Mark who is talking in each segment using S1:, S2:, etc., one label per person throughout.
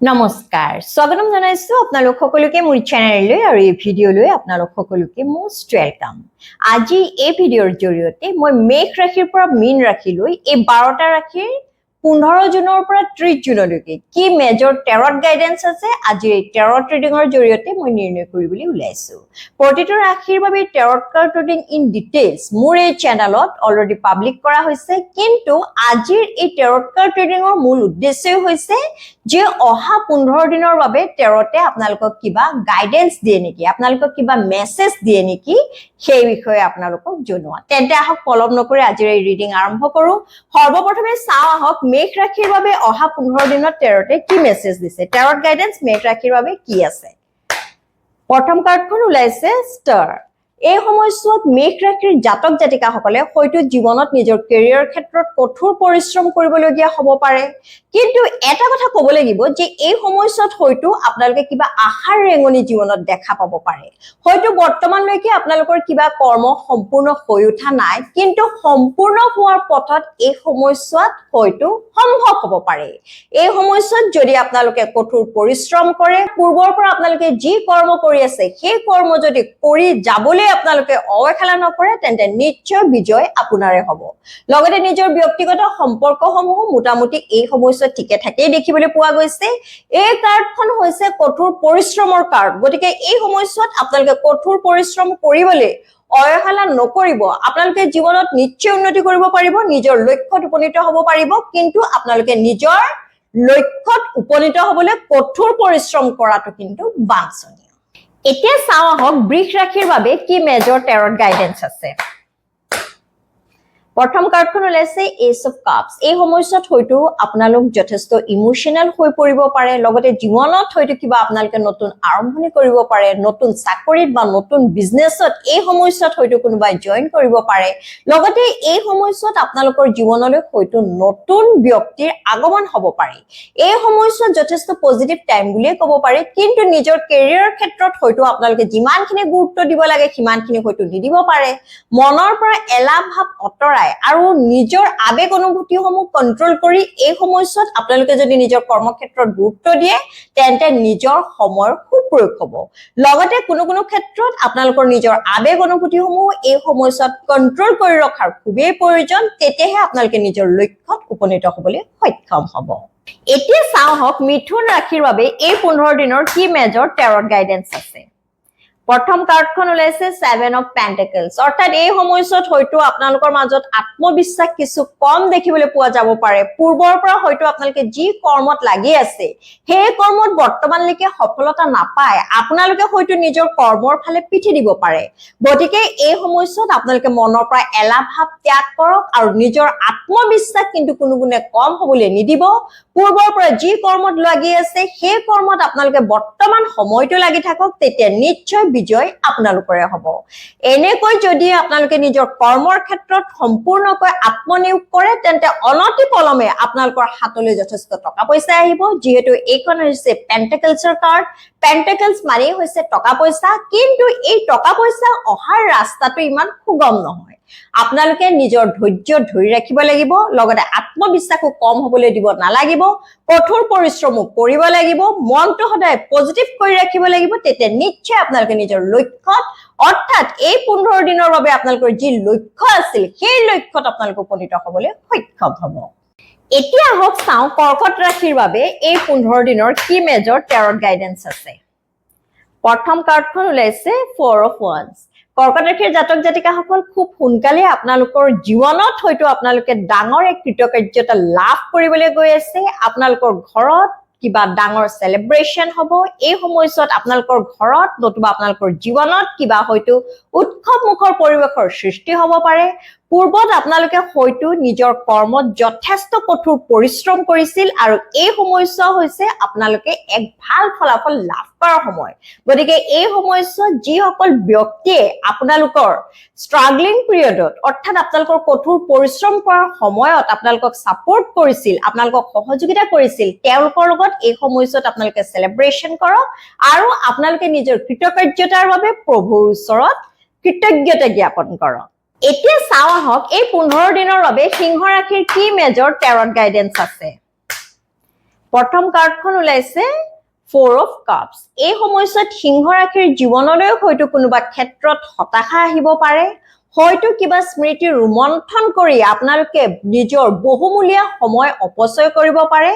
S1: নমস্কাৰ স্বাগতম জনাইছো আপোনালোক সকলোকে মোৰ চেনেললৈ আৰু এই ভিডিঅ'লৈ আপোনালোক সকলোকে মোষ্ট ওয়েলকাম। আজি এই ভিডিঅ'ৰ জৰিয়তে মই মেঘ ৰাশিৰ পৰা মীন ৰাশিলৈ এই 12টা ৰাশিৰ 15 জুনৰ পৰা 30 জুনলৈকে কি মেজৰ টেৰট গাইডেন্স আছে আজি এই টেৰট ৰিডিংৰ জৰিয়তে মই নিৰ্ণয় কৰিবলৈ ওলাইছো। প্ৰতিটো ৰাশিৰ বাবে টেৰট কাৰ্ড ৰিডিং ইন ডিটেইলছ মোৰ এই চেনেলত অলৰেডি পাব্লিক কৰা হৈছে, কিন্তু আজিৰ এই টেৰট কাৰ্ড ৰিডিংৰ মূল উদ্দেশ্যই হৈছে যে অহা 15 দিনৰ বাবে টেৰটে আপোনালোকক কিবা গাইডেন্স দিয়ে নেকি, আপোনালোকক কিবা মেছেজ দিয়ে নেকি সেই বিষয়ে আপোনালোকক জনোৱা। তেন্তে আহক পলম নকৰি আজিৰ এই ৰিডিং আৰম্ভ কৰো। সৰ্বপ্ৰথমে চাও আহক মেঘ ৰাশিৰ বাবে অহা 15 দিনত টেৰটে কি মেছেজ দিছে, টেৰট গাইডেন্স মেঘ ৰাশিৰ বাবে কি আছে। প্ৰথম কাৰ্ডখন ওলাইছে ষ্টাৰ। এই সময়ছোৱাত মেঘ ৰাশিৰ জাতক জাতিকাসকলে হয়তো জীৱনত নিজৰ কেৰিয়াৰ ক্ষেত্ৰত কঠোৰ পৰিশ্ৰম কৰিবলগীয়া হ'ব পাৰে, কিন্তু এটা কথা ক'ব লাগিব যে এই সময়ছোৱাত হয়তো আপোনালোকে কিবা আশাৰ ৰেঙনি জীৱনত দেখা পাব পাৰে। হয়তো বৰ্তমানলৈকে আপোনালোকৰ কিবা কৰ্ম সম্পূৰ্ণ হৈ উঠা নাই, কিন্তু সম্পূৰ্ণ হোৱাৰ পথত এই সময়ছোৱাত হয়তো সম্ভৱ হ'ব পাৰে। এই সময়ছোৱাত যদি আপোনালোকে কঠোৰ পৰিশ্ৰম কৰে, পূৰ্বৰ পৰা আপোনালোকে যি কৰ্ম কৰি আছে সেই কৰ্ম যদি কৰি যাবলৈ আপোনালোকে অৱহেলা নকৰে তেন্তে নিশ্চয় বিজয় আপোনাৰে হ'ব। লগতে নিজৰ ব্যক্তিগত সম্পৰ্কসমূহ মোটামুটি এই সময়ছোৱাত ঠিকে থাকেই দেখিবলৈ পোৱা গৈছে। এই কাৰ্ডখন হৈছে কঠোৰ পৰিশ্ৰমৰ কাৰ্ড, গতিকে এই সময়ছোৱাত আপোনালোকে কঠোৰ পৰিশ্ৰম কৰিবলৈ অৱহেলা নকৰিব। আপোনালোকে জীৱনত নিশ্চয় উন্নতি কৰিব পাৰিব, নিজৰ লক্ষ্যত উপনীত হ'ব পাৰিব, কিন্তু আপোনালোকে নিজৰ লক্ষ্যত উপনীত হ'বলৈ কঠোৰ পৰিশ্ৰম কৰাটো কিন্তু বাঞ্ছনীয়। এতিয়া চাও আহক বৃষ ৰাশিৰ বাবে কি মেজৰ টেৰট গাইডেন্স আছে। প্ৰথম কাৰ্ডখন ওলাইছে এচ অফ কাপছ। এই সময়ছোৱাত হয়তো আপোনালোক যথেষ্ট ইমোশনাল হৈ পৰিব পাৰে, লগতে জীৱনত হয়তো কিবা আপোনালোকে নতুন আৰম্ভণি কৰিব পাৰে, নতুন চাকৰিত বা নতুন বিজনেছত এই সময়ছোৱাত হয়তো কোনোবাই জইন কৰিব পাৰে। লগতে এই সময়ছোৱাত আপোনালোকৰ জীৱনলৈ হয়তো নতুন ব্যক্তিৰ আগমন হ'ব পাৰে। এই সময়ছোৱাত যথেষ্ট পজিটিভ টাইম বুলিয়ে ক'ব পাৰি, কিন্তু নিজৰ কেৰিয়াৰৰ ক্ষেত্ৰত হয়তো আপোনালোকে যিমানখিনি গুৰুত্ব দিব লাগে সিমানখিনি হয়তো নিদিব পাৰে। মনৰ পৰা এলাহ ভাৱ অতৰাই আৰু নিজৰ আবেগ অনুভূতিসমূহ কন্ট্ৰোল কৰি এই সময়ছোৱাত আপোনালোকে যদি নিজৰ কৰ্মক্ষেত্ৰত গুৰুত্ব দিয়ে তেন্তে নিজৰ সময়ৰ সুপ্ৰয়োগ হ'ব। লগতে কোনো ক্ষেত্ৰত আপোনালোকৰ নিজৰ আবেগ অনুভূতিসমূহ এই সময়ছোৱাত কন্ট্ৰোল কৰি ৰখাৰ খুবেই প্ৰয়োজন, তেতিয়াহে আপোনালোকে নিজৰ লক্ষ্যত উপনীত হ'বলৈ সক্ষম হ'ব। এতিয়া চাও হওক মিথুন ৰাশিৰ বাবে এই 15 দিনৰ কি মেজৰ টেৰট গাইডেন্স আছে। প্ৰথম কাৰ্ডখন ওলাইছে 7 অফ পেন্টাকলছ, অৰ্থাৎ এই সময়ছোৱাত হয়তো আপোনালোকৰ মাজত আত্মবিশ্বাস কিছু কম দেখিবলৈ পোৱা যাব পাৰে। পূৰ্বৰ পৰা হয়তো আপোনালোকে যি কৰ্মত লাগি আছে সেই কৰ্মত বৰ্তমানলৈকে সফলতা নাপায়, আপোনালোকে হয়তো নিজৰ কৰ্মৰ ফালে পিঠি দিব পাৰে। গতিকে এই সময়ছোৱাত আপোনালোকে মনৰ পৰা এলাহ ভাৱ ত্যাগ কৰক আৰু নিজৰ আত্মবিশ্বাস কিন্তু কোনো গুণে কম হ'বলৈ নিদিব। পূৰ্বৰ পৰা যি কৰ্মত লাগি আছে সেই কৰ্মত আপোনালোকে বৰ্তমান সময়টো লাগি থাকক, তেতিয়া নিশ্চয় বিজয় আপোনালোকৰে হ'ব। এনেকৈ যদি আপোনালোকে নিজৰ কৰ্মৰ ক্ষেত্ৰত সম্পূৰ্ণকৈ আত্মনিয়োগ কৰে তেন্তে অনতি পলমে আপোনালোকৰ হাতলৈ যথেষ্ট টকা পইচা আহিব। যিহেতু এইখন হৈছে পেন্টাকলছৰ কাৰ্ড, পেন্টাকলছ মানে হৈছে টকা পইচা, কিন্তু এই টকা পইচা অহাৰ ৰাস্তাটো ইমান সুগম নহয়। আপোনালোকে নিজৰ ধৈৰ্য ধৰি ৰাখিব লাগিব, লগতে আত্মবিশ্বাসো কম হ'বলৈ দিব নালাগিব, কঠোৰ পৰিশ্ৰমো কৰিব লাগিব, মনটো সদায় পজিটিভ কৰি ৰাখিব লাগিব, তেতিয়া নিশ্চয় আপোনালোকে নিজৰ লক্ষ্যত অৰ্থাৎ এই 15 দিনৰ বাবে আপোনালোকৰ যি লক্ষ্য আছিল সেই লক্ষ্যত আপোনালোকে উপনীত হ'বলৈ সক্ষম হ'ব। এতিয়া আহক চাও কৰ্কট ৰাশিৰ বাবে এই 15 দিনৰ কি মেজৰ টেৰট গাইডেন্স আছে। প্ৰথম কাৰ্ডখন ওলাইছে 4 অফ ওৱান্স। কৰ্কট ৰাশিৰ জাতক জাতিকাসকল খুব সোনকালে আপোনালোকৰ জীৱনত হয়তো আপোনালোকে ডাঙৰ এক কৃতকাৰ্যতা লাভ কৰিবলৈ গৈ আছে। আপোনালোকৰ ঘৰত কিবা ডাঙৰ সেলিব্ৰেশন হ'ব। এই সময়ছোৱাত আপোনালোকৰ ঘৰত নতুবা আপোনালোকৰ জীৱনত কিবা হয়তো উৎসৱ মুখৰ পৰিৱেশৰ সৃষ্টি হ'ব পাৰে। পূৰ্বত আপোনালোকে হয়তো নিজৰ কৰ্মত যথেষ্ট কঠোৰ পৰিশ্ৰম কৰিছিল আৰু এই সময়ছোৱা হৈছে আপোনালোকে এক ভাল ফলাফল লাভ কৰাৰ সময়। গতিকে এই সময়ছোৱাত যিসকল ব্যক্তিয়ে আপোনালোকৰ ষ্ট্ৰাগলিং পিৰিয়ডত অৰ্থাৎ আপোনালোকৰ কঠোৰ পৰিশ্ৰম কৰাৰ সময়ত আপোনালোকক সাপোৰ্ট কৰিছিল, আপোনালোকক সহযোগিতা কৰিছিল, তেওঁলোকৰ লগত এই সময়ছোৱাত আপোনালোকে সেলিব্ৰেশন কৰক আৰু আপোনালোকে নিজৰ কৃতকাৰ্যতাৰ বাবে প্ৰভুৰ ওচৰত কৃতজ্ঞতা জ্ঞাপন কৰক। এতিয়া চাও আহক এই 15 দিনৰ বাবে সিংহ ৰাশিৰ কি মেজৰ টেৰট গাইডেন্স আছে। প্ৰথম কাৰ্ডখন ওলাইছে 4 of Cups এই সময়ছোৱাত সিংহ ৰাশিৰ জীৱনলৈ হয়তো কোনোবা ক্ষেত্ৰত হতাশা আহিব পাৰে হয়তো কিবা স্মৃতি ৰোমন্থন কৰি আপোনালোকে নিজৰ বহুমূলীয়া সময় অপচয় কৰিব পাৰে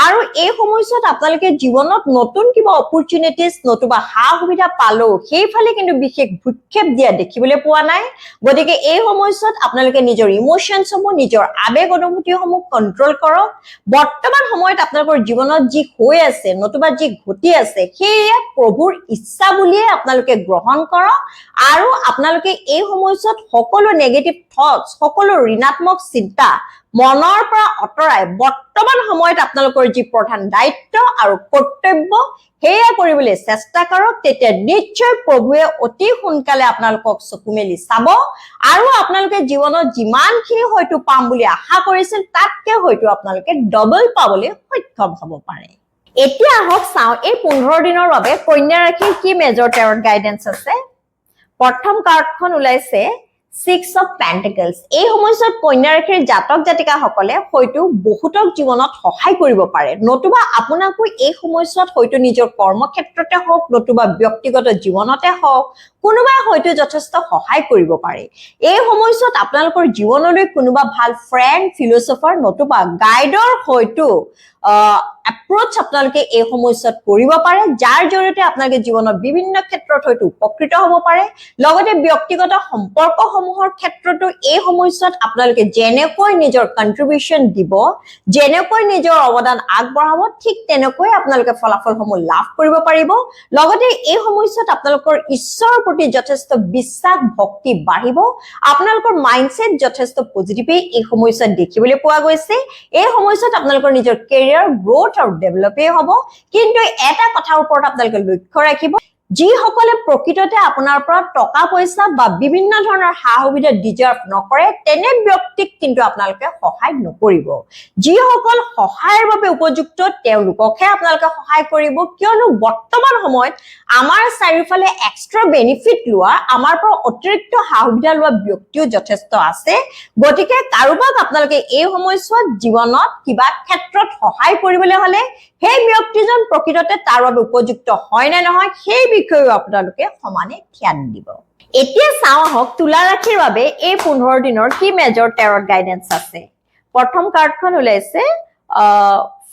S1: আৰু এই সময়ছোৱাত আপোনালোকে জীৱনত নতুন কিবা অপৰচুনিটিজ নতুবা সুবিধা পালো সেইফালে কিন্তু বিশেষ ভূক্ষেপ দিয়া দেখিবলৈ পোৱা নাই গতিকে এই সময়ছোৱাত আপোনালোকে নিজৰ ইমোশনছ সমূহ নিজৰ আবেগ অনুভূতিসমূহ কন্ট্ৰোল কৰক বৰ্তমান সময়ত আপোনালোকৰ জীৱনত যি হৈ আছে নতুবা যি ঘটি আছে সেয়া প্ৰভুৰ ইচ্ছা বুলিয়ে আপোনালোকে গ্ৰহণ কৰক আৰু আপোনালোকে এই সময়ছোৱাত সকলো নেগেটিভ থটস সকলো ঋণাত্মক চিন্তা মনৰ পৰা অতৰাই বৰ্তমান সময়ত আপোনালোকৰ যি প্ৰধান দায়িত্ব আৰু কৰ্তব্য হেয়া কৰিবলৈ চেষ্টা কৰক তেতিয়া নিশ্চয় প্ৰভুৱে অতি সোনকালে আপোনালোকক চকু মেলি চাব আৰু আপোনালোকে জীৱনত যিমানখিনি হয়তো পাম বুলি আশা কৰিছিল তাতকৈ হয়তো আপোনালোকে ডবল পাবলৈ সক্ষম হ'ব পাৰে এতিয়া আহক চাও এই 15 দিনৰ বাবে কন্যা ৰাশিৰ কি মেজৰ টেৰট গাইডেন্স আছে প্ৰথম কাৰ্ডখন ওলাইছে 6 of Pentacles এই সময়ছোৱাত কন্যা ৰাশিৰ জাতক জাতিকা সকলে হয়তো বহুতক জীৱনত সহায় কৰিব পাৰে নতুবা আপোনাকো এই সময়ছোৱাত হয়তো নিজৰ কৰ্মক্ষেত্ৰতে হওক নতুবা ব্যক্তিগত জীৱনতে হওক কোনোবাই হয়তো যথেষ্ট সহায় কৰিব পাৰে এই সময়ছোৱাত আপোনালোকৰ জীৱনলৈ কোনোবা ভাল ফ্ৰেণ্ড ফিলোসফাৰ নতুবা গাইডৰ হয়তো approach আপোনালোকে এই সময়ছোৱাত কৰিব পাৰে যাৰ জৰিয়তে আপোনালোকে জীৱনৰ বিভিন্ন ক্ষেত্ৰত হয়তো উপকৃত হ'ব পাৰে লগতে ব্যক্তিগত সম্পৰ্কসমূহৰ ক্ষেত্ৰতো এই সময়ছোৱাত আপোনালোকে যেনেকৈ নিজৰ কন্ট্ৰিবিউশন দিব যেনেকৈ নিজৰ অৱদান আগবঢ়াব ঠিক তেনেকৈ আপোনালোকে ফলাফলসমূহ লাভ কৰিব পাৰিব লগতে এই সময়ছোৱাত আপোনালোকৰ ঈশ্বৰৰ প্ৰতি যথেষ্ট বিশ্বাস ভক্তি বাঢ়িব আপোনালোকৰ মাইন্ডসেট যথেষ্ট পজিটিভলি এই সময়ছোৱাত দেখিবলৈ পোৱা গৈছে এই সময়ছোৱাত আপোনালোকৰ নিজৰ কেৰিয়াৰ গ্ৰোথ আৰু ডেভেলপে হ'ব কিন্তু এটা কথাৰ ওপৰত আপোনালোকে লক্ষ্য ৰাখিব যিসকলে প্ৰকৃততে আপোনাৰ পৰা টকা পইচা বা বিভিন্ন ধৰণৰ সুবিধা ডিজাৰ্ভ নকৰে তেনে ব্যক্তিক কিন্তু আপোনালোকে সহায় নকৰিব যিসকল সহায়ৰ বাবে উপযুক্ত তেওঁলোককহে আপোনালোকে সহায় কৰিব কিয়নো বৰ্তমান সময়ত আমাৰ চাৰিওফালে এক্সট্ৰা বেনিফিট লোৱা আমাৰ পৰা অতিৰিক্ত সুবিধা লোৱা ব্যক্তিও যথেষ্ট আছে গতিকে কাৰোবাক আপোনালোকে এই সময়ছোৱাত জীৱনত কিবা ক্ষেত্ৰত সহায় কৰিবলৈ হলে সেই ব্যক্তিজন প্ৰকৃততে তাৰ বাবে উপযুক্ত হয় নে নহয় সেই বিষয়ে আপোনালোকে সমানে ধ্যান দিব এতিয়া চাও হক তুলা ৰাশিৰ বাবে এই 15 দিনৰ কি মেজৰ টেৰট গাইডেন্স আছে প্ৰথম কাৰ্ডখন ওলাইছে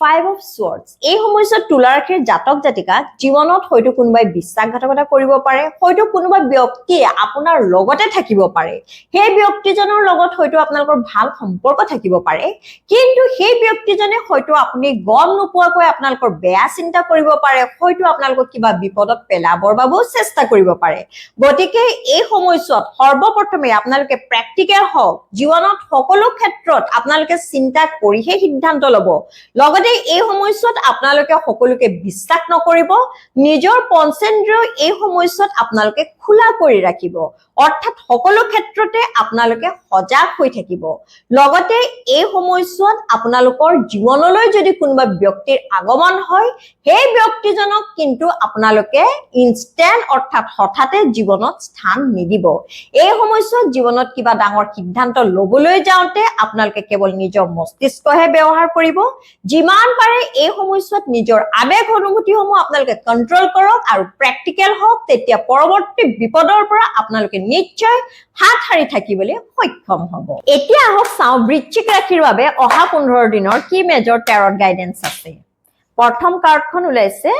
S1: 5 of Swords এই সময়ছোৱাত তুলা ৰাশিৰ জাতক জাতিকা জীৱনত হয়তো কোনোবাই বিশ্বাসঘাতকতা কৰিব পাৰে হয়তো কোনোবা ব্যক্তিয়ে আপোনাৰ লগতে থাকিব পাৰে সেই ব্যক্তিজনৰ লগত হয়তো আপোনালোকৰ ভাল সম্পৰ্ক থাকিব পাৰে কিন্তু সেই ব্যক্তিজনে হয়তো আপুনি গম নোপোৱাকৈ আপোনালোকৰ বেয়া চিন্তা কৰিব পাৰে হয়তো আপোনালোকক কিবা বিপদত পেলাবৰ বাবেও চেষ্টা কৰিব পাৰে গতিকে এই সময়ছোৱাত সৰ্বপ্ৰথমে আপোনালোকে প্ৰেক্টিকেল হওক জীৱনত সকলো ক্ষেত্ৰত আপোনালোকে চিন্তা কৰিহে সিদ্ধান্ত ল'ব লগতে এই সময়ছোৱাত আপোনালোকে সকলোকে বিশ্বাস নকৰিব নিজৰ পঞ্চেন্দ্ৰিয় এই সময়ছোৱাত আপোনালোকে খোলা কৰি ৰাখিব অৰ্থাৎ সকলো ক্ষেত্ৰতে আপোনালোকে সজাগ হৈ থাকিব লগতে এই সময়ছোৱাত আপোনালোকৰ জীৱনলৈ যদি কোনোবা ব্যক্তিৰ আগমন হয় সেই ব্যক্তিজনক কিন্তু আপোনালোকে ইনষ্টেন্ট অৰ্থাৎ হঠাতে জীৱনত স্থান নিদিব এই সময়ছোৱাত জীৱনত কিবা ডাঙৰ সিদ্ধান্ত ল'বলৈ যাওঁতে আপোনালোকে কেৱল নিজৰ মস্তিষ্কহে ব্যৱহাৰ কৰিব যিমান পাৰে এই সময়ছোৱাত নিজৰ আবেগ অনুভূতিসমূহ আপোনালোকে কন্ট্ৰোল কৰক আৰু প্ৰেক্টিকেল হওক তেতিয়া পৰৱৰ্তী বিপদৰ পৰা আপোনালোকে নিশ্চয় হাত সাৰি থাকিবলৈ সক্ষম হ'ব এতিয়া আহক চাও বৃশ্চিক ৰাশিৰ বাবে অহা 15 দিনৰ কি মেজৰ টেৰট গাইডেন্স আছে প্ৰথম কাৰ্ডখন ওলাইছে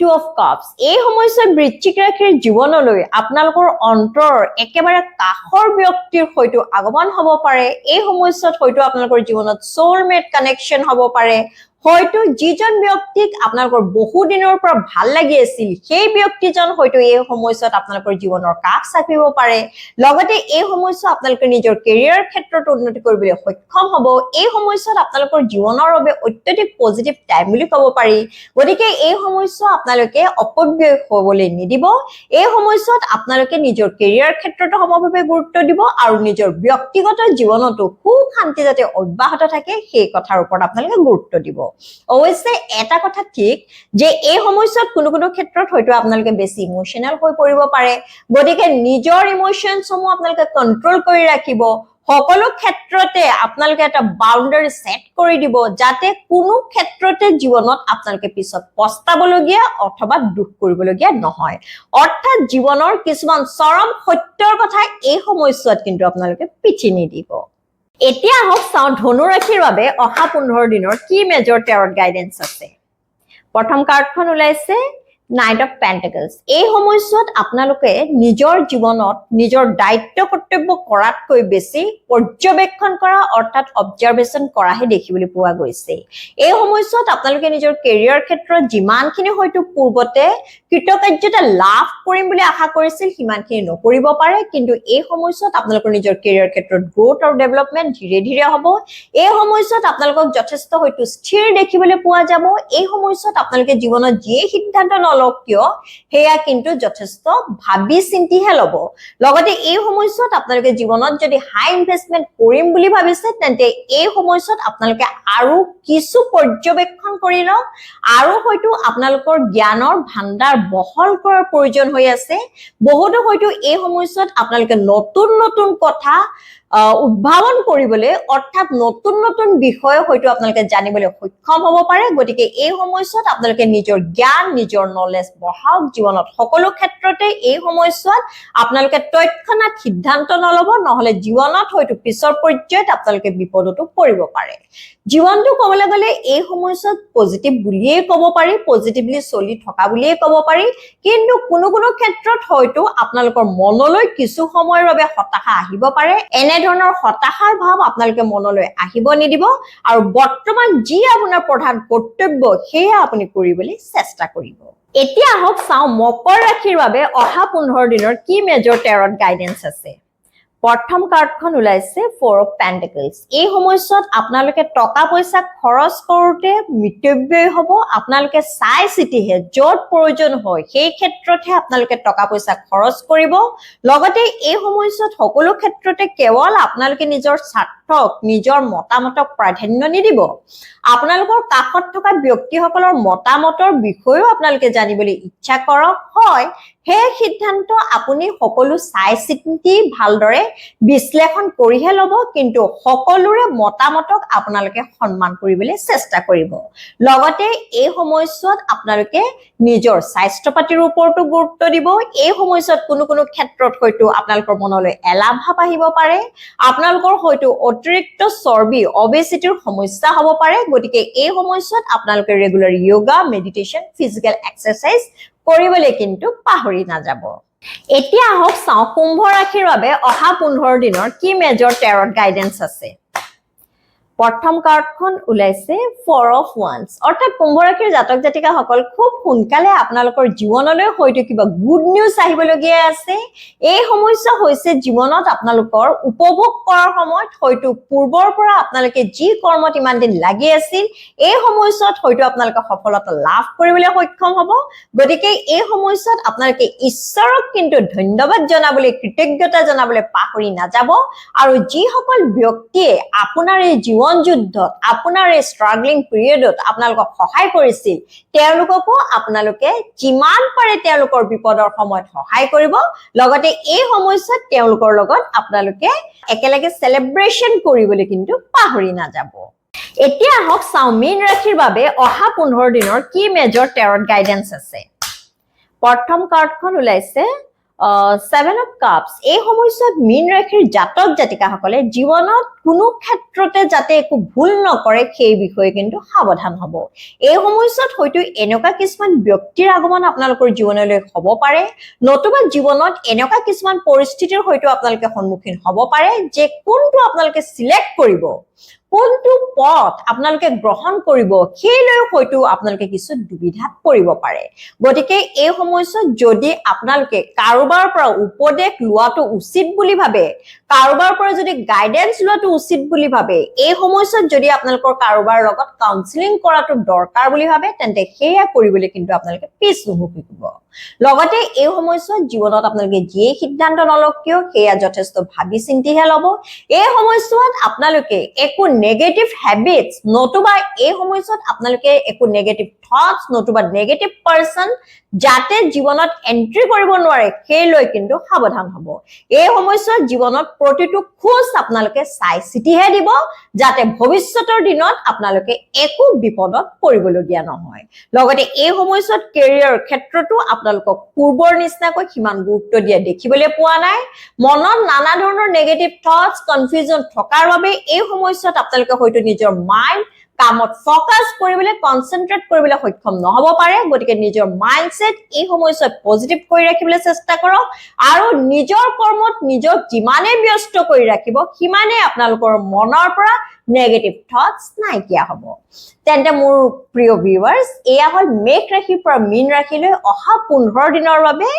S1: 2 of Cups এই সময়ছোৱাত বৃশ্চিক ৰাশিৰ জীৱনলৈ আপোনালোকৰ অন্তৰ একেবাৰে কাষৰ ব্যক্তিৰ হয়তো আগমন হ'ব পাৰে এই সময়ছোৱাত হয়তো আপোনালোকৰ জীৱনত সোলমেট কানেকশন হ'ব পাৰে হয়তো যিজন ব্যক্তিক আপোনালোকৰ বহু দিনৰ পৰা ভাল লাগি আছিল সেই ব্যক্তিজন হয়তো এই সময়ছোৱাত আপোনালোকৰ জীৱনৰ কাষ চাপিব পাৰে লগতে এই সময়ছোৱাত আপোনালোকে নিজৰ কেৰিয়াৰ ক্ষেত্ৰত উন্নতি কৰিবলৈ সক্ষম হ'ব এই সময়ছোৱাত আপোনালোকৰ জীৱনৰ বাবে অত্যধিক পজিটিভ টাইম বুলি ক'ব পাৰি গতিকে এই সময়ছোৱা আপোনালোকে অপব্যয় হ'বলৈ নিদিব এই সময়ছোৱাত আপোনালোকে নিজৰ কেৰিয়াৰ ক্ষেত্ৰত সমভাৱে গুৰুত্ব দিব আৰু নিজৰ ব্যক্তিগত জীৱনতো সুখ শান্তি যাতে অব্যাহত থাকে সেই কথাৰ ওপৰত আপোনালোকে গুৰুত্ব দিব অৱশ্যে এটা কথা ঠিক যে এই সময়ছোৱাত কোনো কোনো ক্ষেত্ৰত হয়তো আপোনালোকে বেছি ইমোশনাল হৈ পৰিব পাৰে গতিকে নিজৰ ইমোশনসমূহ আপোনালোকে কন্ট্ৰোল কৰি ৰাখিব সকলো ক্ষেত্ৰতে আপোনালোকে এটা বাউণ্ডাৰী সেট কৰি দিব যাতে কোনো ক্ষেত্ৰতে জীৱনত আপোনালোকে পিছত পস্তাবলগীয়া অথবা দুখ কৰিবলগীয়া নহয় অৰ্থাৎ জীৱনৰ কিছুমান চৰম সত্যৰ কথা এই সময়ছোৱাত কিন্তু আপোনালোকে পিঠি নিদিব এতিয়া হওক চাওঁ ধনু ৰাশিৰ বাবে অহা 15 দিনৰ কি মেজৰ টেৰট গাইডেন্স আছে প্ৰথম কাৰ্ডখন ওলাইছে নাইট অফ পেন্টাকলস এই সময়ছোৱাত আপোনালোকে নিজৰ জীৱনত নিজৰ দায়িত্ব কৰ্তব্য কৰাতকৈ বেছি পৰ্যবেক্ষণ কৰা অৰ্থাৎ অবজাৰভেশন কৰাহে দেখিবলৈ পোৱা গৈছে এই সময়ছোৱাত আপোনালোকে নিজৰ কেৰিয়াৰ ক্ষেত্ৰত যিমানখিনি হয়তো পূৰ্বতে কৃতকাৰ্যতা লাভ কৰিম বুলি আশা কৰিছিল সিমানখিনি নকৰিব পাৰে কিন্তু এই সময়ছোৱাত আপোনালোকৰ নিজৰ কেৰিয়াৰ ক্ষেত্ৰত গ্ৰোথ আৰু ডেভেলপমেন্ট ধীৰে ধীৰে হ'ব এই সময়ছোৱাত আপোনালোকক যথেষ্ট হয়তো স্থিৰ দেখিবলৈ পোৱা যাব এই সময়ছোৱাত আপোনালোকে জীৱনত যি সিদ্ধান্ত নলওক কিয় হেয়া কিন্তু যথেষ্ট ভাবি চিন্তিহে ল'ব লগতে এই সময়ছোৱাত আপোনালোকে জীৱনত যদি হাই ইনভেষ্টমেন্ট কৰিম বুলি ভাবিছে তেন্তে এই সময়ছোৱাত আপোনালোকে আৰু কিছু পৰ্যবেক্ষণ কৰি লওক আৰু হয়তো আপোনালোকৰ জ্ঞানৰ ভাণ্ডাৰ বহল কৰাৰ প্ৰয়োজন হৈ আছে বহুতো হয়তো এই সময়ছোৱাত আপোনালোকে নতুন নতুন কথা উদ্ভাৱন কৰিবলৈ অৰ্থাৎ নতুন নতুন বিষয় হয়তো আপোনালোকে জানিবলৈ সক্ষম হ'ব পাৰে গতিকে এই সময়ছোৱাত আপোনালোকে নিজৰ জ্ঞান নিজৰ নলেজ বঢ়াওক জীৱনত সকলো ক্ষেত্ৰতে এই সময়ছোৱাত আপোনালোকে তৎক্ষণাৎ সিদ্ধান্ত নলব নহলে জীৱনত হয়তো পিছৰ পৰ্যায়ত আপোনালোকে বিপদতো পৰিব পাৰে জীৱনটো ক'বলৈ গ'লে এই সময়ছোৱাত পজিটিভ বুলিয়ে ক'ব পাৰি পজিটিভলি চলি থকা বুলিয়ে ক'ব পাৰি কিন্তু কোনো কোনো ক্ষেত্ৰত হয়তো আপোনালোকৰ মনলৈ কিছু সময়ৰ বাবে হতাশা আহিব পাৰে এনে ধৰণৰ হতাশাৰ ভাৱ আপোনালোকে মনলৈ আহিব নিদিব আৰু বৰ্তমান যি আপোনাৰ প্ৰধান কৰ্তব্য সেয়া আপুনি কৰিবলৈ চেষ্টা কৰিব এতিয়া হওক চাওঁ মকৰ ৰাশিৰ বাবে অহা 15 দিনৰ কি মেজৰ টেৰট গাইডেন্স আছে প্ৰথম কাৰ্ডখন ওলাইছে 4 অফ পেন্টাকলস এই সময়ছোৱাত আপোনালোকে টকা পইচা খৰচ কৰোতে মিতব্যয় হ'ব আপোনালোকে চাই চিতিহে য'ত প্ৰয়োজন হয় সেই ক্ষেত্ৰতহে আপোনালোকে টকা পইচা খৰচ কৰিব লগতে এই সময়ছোৱাত সকলো ক্ষেত্ৰতে কেৱল আপোনালোকে নিজৰ স্বাৰ্থক নিজৰ মতামতক প্ৰাধান্য নিদিব আপোনালোকৰ কাষত থকা ব্যক্তিসকলৰ মতামতৰ বিষয়েও আপোনালোকে জানিবলৈ ইচ্ছা কৰক হয় সেই সিদ্ধান্ত আপুনি সকলো চাই চিতি ভালদৰে বিশ্লেষণ কৰিহে ল'ব কিন্তু সকলোৰে মতামতক আপোনালোকে সন্মান কৰিবলৈ চেষ্টা কৰিব লগতে এই সময়ছোৱাত আপোনালোকে নিজৰ স্বাস্থ্য পাতিৰ ওপৰতো গুৰুত্ব দিব এই সময়ছোৱাত কোনো কোনো ক্ষেত্ৰত হয়তো আপোনালোকৰ মনলৈ এলাহ ভাৱ আহিব পাৰে আপোনালোকৰ হয়তো অতিৰিক্ত চৰ্বি অবেচিটিৰ সমস্যা হ'ব পাৰে গতিকে এই সময়ছোৱাত আপোনালোকে regular yoga meditation physical exercise কৰিবলৈ কিন্তু পাহৰি নাযাব এতিয়া হওক চাওঁ কুম্ভ ৰাশিৰ বাবে অহা 15 দিনৰ কি মেজৰ টেৰট গাইডেন্স আছে প্ৰথম কাৰ্ডখন ওলাইছে 4 অফ ওয়ান্স অৰ্থাৎ কুম্ভ ৰাশিৰ জাতক জাতিকাসকল খুব সোনকালে আপোনালোকৰ জীৱনলৈ হয়তো কিবা গুড নিউজ আহিবলগীয়া আছে এই সমস্যা হৈছে জীৱনত আপোনালোকৰ উপভোগ কৰাৰ সময়ত হয়তো পূৰ্বৰ পৰা আপোনালোকে যি কৰ্মত ইমান দিন লাগি আছিল এই সময়ছোৱাত হয়তো আপোনালোকে সফলতা লাভ কৰিবলৈ সক্ষম হ'ব গতিকে এই সময়ছোৱাত আপোনালোকে ঈশ্বৰক কিন্তু ধন্যবাদ জনাবলৈ কৃতজ্ঞতা জনাবলৈ পাহৰি নাযাব আৰু যিসকল ব্যক্তিয়ে আপোনাৰ এই জীৱন যুদ্ধত আপোনাৰ এই স্ট্ৰাগলিং পিৰিয়ডত আপোনালোকক সহায় কৰিছিল তেওঁলোককো আপোনালোকে যিমান পাৰে তেওঁলোকৰ বিপদৰ সময়ত সহায় কৰিব লগতে এই সময়ছোৱাত তেওঁলোকৰ লগত আপোনালোকে একেলগে সেলিব্ৰেশন কৰিবলৈ কিন্তু পাহৰি নাযাব এতিয়া হওক চাওঁ মীন ৰাশিৰ বাবে অহা 15 দিনৰ কি মেজৰ টেৰট গাইডেন্স আছে প্ৰথম কাৰ্ডখন ওলাইছে 7 অফ কাপস এই সময়ছোৱাত মীন ৰাশিৰ জাতক জাতিকাসকলে জীৱনত কোনো ক্ষেত্ৰতে যাতে একো ভুল নকৰে সেই বিষয়ে কিন্তু সাৱধান হ'ব এই সময়ছোৱাত হয়তো এনেকুৱা কিছুমান ব্যক্তিৰ আগমন আপোনালোকৰ জীৱনলৈ হ'ব পাৰে নতুবা জীৱনত এনেকুৱা কিছুমান পৰিস্থিতিৰ হয়তো আপোনালোকে সন্মুখীন হ'ব পাৰে যে কোনটো আপোনালোকে সিলেক্ট কৰিব কোনটো পথ আপোনালোকে গ্ৰহণ কৰিব সেইলৈ হয়তো আপোনালোকে কিছু দুবিধাত পৰিব পাৰে গতিকে এই সময়ছোৱাত যদি আপোনালোকে কাৰোবাৰ পৰা উপদেশ লোৱাটো উচিত বুলি ভাবে কাৰোবাৰ পৰা যদি গাইডেন্স লোৱাটো উচিত বুলি ভাবে এই সময়ছোৱাত যদি আপোনালোকৰ কাৰোবাৰ লগত কাউন্সেলিং কৰাটো দৰকাৰ বুলি ভাবে তেন্তে সেয়া কৰিবলৈ কিন্তু আপোনালোকে পিছ নুহুকিব লগতে এই সময়ছোৱাত জীৱনত আপোনালোকে যিয়ে সিদ্ধান্ত নলওক কিয় সেয়া যথেষ্ট ভাবি চিন্তিহে ল'ব এই সময়ছোৱাত আপোনালোকে একো নেগেটিভ হেবিটছ নতুবা এই সময়ছোৱাত আপোনালোকে একো নেগেটিভ থটছ নতুবা নেগেটিভ পাৰ্সন যাতে জীৱনত এন্ট্ৰি কৰিব নোৱাৰে সেইলৈ কিন্তু সাৱধান হ'ব এই সময়ছোৱাত জীৱনত প্ৰতিটো খোজ আপোনালোকে চাই চিতিহে দিব যাতে ভৱিষ্যতৰ দিনত আপোনালোকে একো বিপদত পৰিবলগীয়া নহয় লগতে এই সময়ছোৱাত কেৰিয়াৰ ক্ষেত্ৰতো আপোনালোকক পূৰ্বৰ নিচিনাকৈ সিমান গুৰুত্ব দিয়া দেখিবলৈ পোৱা নাই মনত নানা ধৰণৰ নেগেটিভ থটছ কনফিউজন থকাৰ বাবে এই সময়ছোৱাত আপোনালোকে হয়তো নিজৰ মাইন্ড কামত ফোকাস কৰিবলৈ কনসেন্ট্ৰেট কৰিবলৈ সক্ষম নহব পাৰে গতিকে নিজৰ মাইন্ডসেট এই সময়ছোৱাত পজিটিভ কৰি ৰাখিবলৈ চেষ্টা কৰক আৰু নিজৰ কৰ্মত নিজক যিমানে ব্যস্ত কৰি ৰাখিব সিমানে আপোনালোকৰ মনৰ পৰা নেগেটিভ থটছ নাইকিয়া হ'ব তেন্তে মোৰ প্ৰিয় ভিউৱাৰ্ছ এয়া হ'ল মেঘ ৰাশিৰ পৰা মীন ৰাশিলৈ অহা 15 দিনৰ বাবে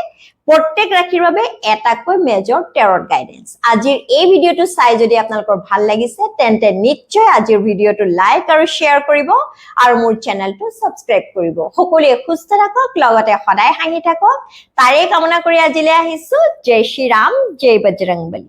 S1: প্ৰত্যেক ৰাশিৰ বাবে এটাকৈ মেজৰ টেৰট গাইডেন্স আজিৰ এই ভিডিঅটো চাই যদি আপোনালোকৰ ভাল লাগিছে তেন্তে নিশ্চয় আজিৰ ভিডিঅটো লাইক আৰু শেয়াৰ কৰিব আৰু মোৰ চেনেলটো সাবস্ক্ৰাইব কৰিব সকলোৱে সুস্থ থাকক লগতে সদায় হাঁহি থাকক তাৰে কামনা কৰি আজিলৈ আহিছো জয় শ্ৰী ৰাম জয় বজৰংবলী